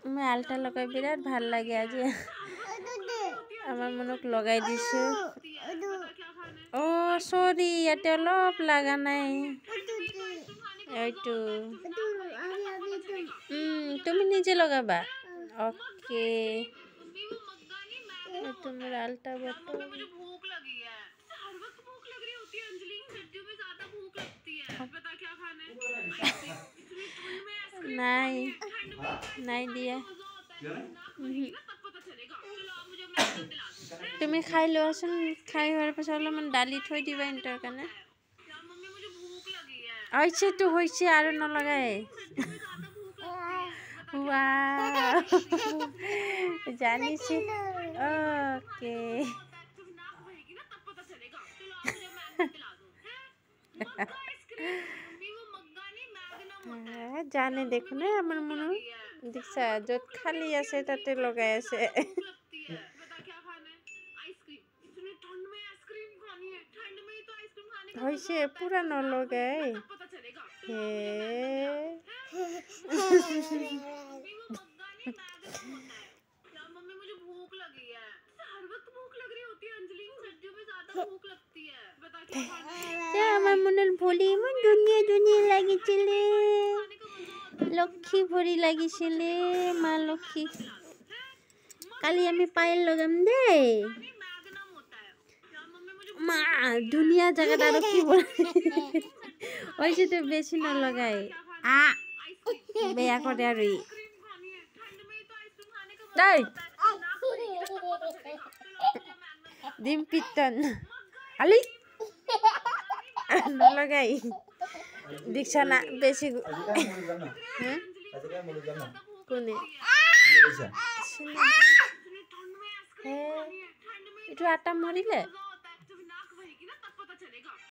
मैं आल्टा लगे बिराट ভাল লাগে আজি আমার মনক লগাই দিছো ও সরি এটা অলপ লাগা নাই এইটো তুমি নিজে লগাবা ওকে तुम्हें आल्टा बटो नहीं नहीं दिया तुम्हें खाई लो सुन खाई होर पास अलपमान डाली थई दिबा इंटर काने आइছে तो होइছে आरो न लगाए वाह जानिस ओके जाने देखो ना আমার মনে দেখছা যত খালি আছে তাতে লগাই আছে হইছে পুরা ন লগাই হে আমার মনের ভলি মন দুনিয়া দুনিয়া লাগিছিলে লক্ষ্মী ভরি লাগিছিলে মা লক্ষ্মী কালি আমি পায়েল লগাম দে মা দুনিয়া জায়গাটা আর কি বল ওইছে তো বেশি না লাগাই আ বেয়া করে আর এই ডিম পিতন আলি না লাগাই দীক্ষা না বেশি হ্যাঁ কোনে এটা আটা মরিলে